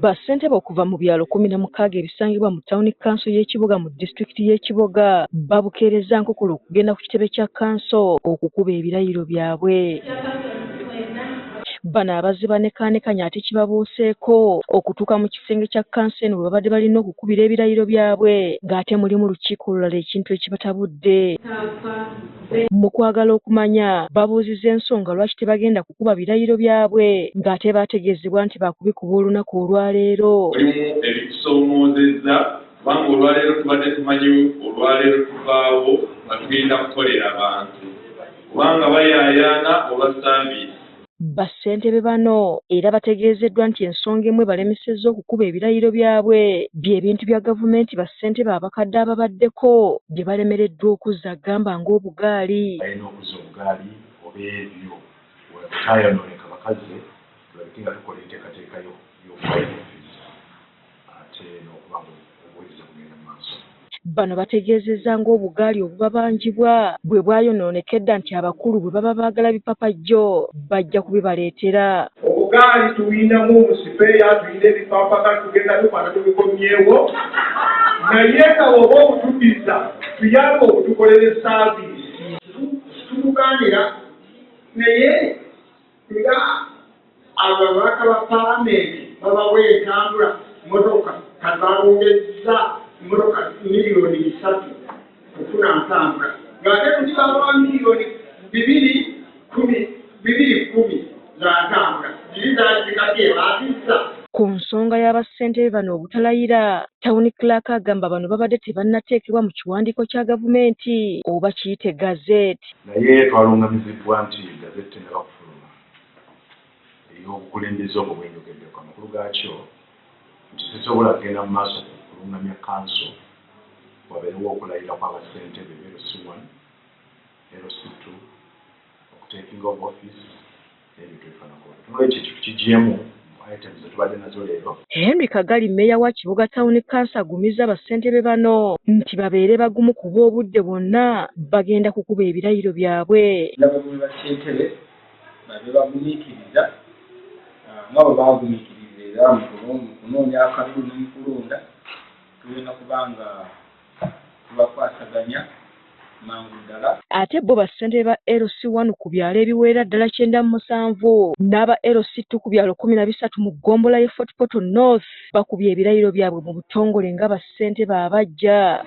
Bassentebe okuva mu byalo 16 ebisangibwa mu Town Council y'ekibuga mu disitulikiti y'ekibuga babukeereza Nkokolo okugenda ku kitebe kya kanso okukuba ebirayiro byabwe. Bano abazze banekaanekanya ate kibabuuseeko okutuuka mu kisenge kya kanso eno bwe babadde balina okukubira ebirayiro byabwe ng'ate mulimu lukiiko olulala ekintu ekibatabudde. Mu kwagala okumanya babuuzizza ensonga lwaki tebagenda kukuba birayiro byabwe ng'ate baategeezebwa nti baakubikuba olunaku olwaleero. Mulimu ebitusoomozezza kubanga olwaleero tubadde tumanyi olwaleero tuvaawo nga tugenda kukolera abantu kubanga bayaayaana olwa saaviisi. Bassentebe bano era bategeezeddwa nti ensonga emu balemesezza okukuba ebirayiro byabwe by'ebintu bya gavumenti bassentebe abakadde ababaddeko bye balemereddwa okuzza gamba ng'obugaali. Balina okuzza obugaali oba ebyo webutayonooneka bakazi tulabike nga tukola enteekateeka y'okubayimufiza ate n'okuba nga obuweereza kugenda mu maaso. Bano bategeezezza ng'obugaali obubabangibwa bwe bwayonoonekedda nti abakulu bwe baba baagala bipapajjo bajja kubibaleetera. Obugaali tuyinamu omusipeeya tuyina ebipapaka tugenda tukwata tubikomyewo naye nga oba obutuddizza tuyamba obutukolere saaviisi tumugaanira naye nga ababaka ba paalamenti babawa entambula motoka kabalongezza motoka miliyoni 3 okufuna ntambula ng'ate tuli babawa miliyoni 210 za ntambula ziri zaazikake baatissa. Ku nsonga y'abassentebe bano obutalayira, Town Clerk agamba bano babadde tebannateekebwa mu kiwandiiko kya gavumenti oba kiyite gazeeti. Naye twalungamiziddwa nti gazeeti tennaba kufuluma ey'obukulembeze obwo bwenjogeddeko amakulu gaakyo nti sisobola kugenda mu maaso kulungamya kanso wabeerewo okulayira kw'abassentebe LC1, LC2, okutekinga of office n'ebintu ebifaanako. Tunula ekyo kikigyemu items tubadde nazo leero. Henry Kagali mmeeya wa Kibuga Town Council agumizza bassentebe bano nti babeere bagumu kuba obudde bwonna bagenda kukuba ebirayiro byabwe. N'abamwe bassentebe babe bagumiikiriza nga bwe bagumiikiriza era mu kunoonya akalulu ne mu kulonda tulina kubanga tubakwasaganya mangu ddala. Ate bo bassentebe ba LC1 ku byalo ebiwerera ddala 97 n'aba LC2 ku byalo 13 mu ggombolola y'e Fort Portal North bakubye ebirayiro byabwe mu butongole nga bassentebe abajja.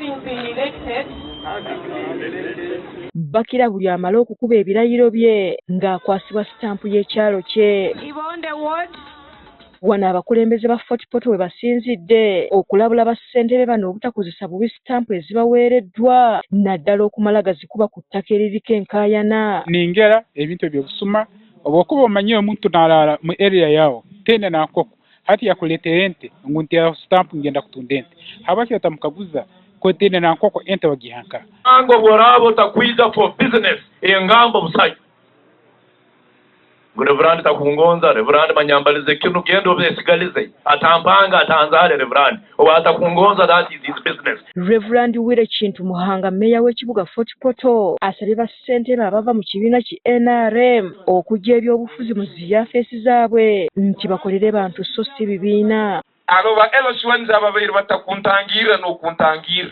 Bakira buli amala okukuba ebirayiro bye ng'akwasibwa sitampu y'ekyalo kye. Wano abakulembeze ba Fort Portal we basinzidde okulabula bassentebe bano obutakozesa bubi sitampu ezibaweereddwa naddala okumala gazikuba ku ttaka eririko enkaayana. Ningera ebintu by'obusuma obwokuba omanyi omuntu n'alala mu area yawo tende nankoko hati yakuleetera ente ngunti ya sitampu ngenda kutunda ente habaki atamukaguza ko tende nankoko ente wagihanka Ango bw'olaba otakwiza for business engambo busajja Reverend takungonza Reverend manyambalize kinu gendo obesigalize atampanga atanzale Reverend oba atakungonza that is his business. Reverend Wile Kintu Muhanga mmeeya w'ekibuga Fort Portal asabye bassentebe abava mu kibiina ki NRM okujja ebyobufuzi mu ziyafeesi zaabwe nti bakolere bantu so si bibiina. Abo ba LC1 ababeire batakuntangira n'okuntangira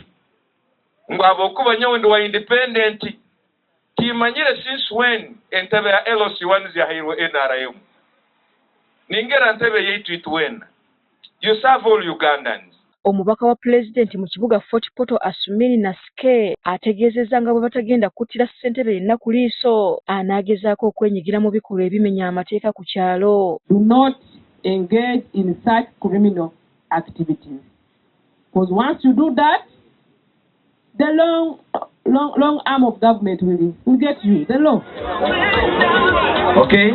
ngwabo okuba nyawe ndi wa independent timanyire since when entebe ya LC1 zyahairwe NRM ningera ntebe yaitu itwena you serve all Ugandans. Omubaka wa Pulezidenti mu kibuga Fort Portal Asumini Naske ategeezezza nga bwe batagenda kuttira ssentebe yenna ku liiso anaagezaako okwenyigira mu bikolwa ebimenya amateeka ku kyalo. Do not engage in such criminal activities because once you do that the long arm of government will get you the law. Okay.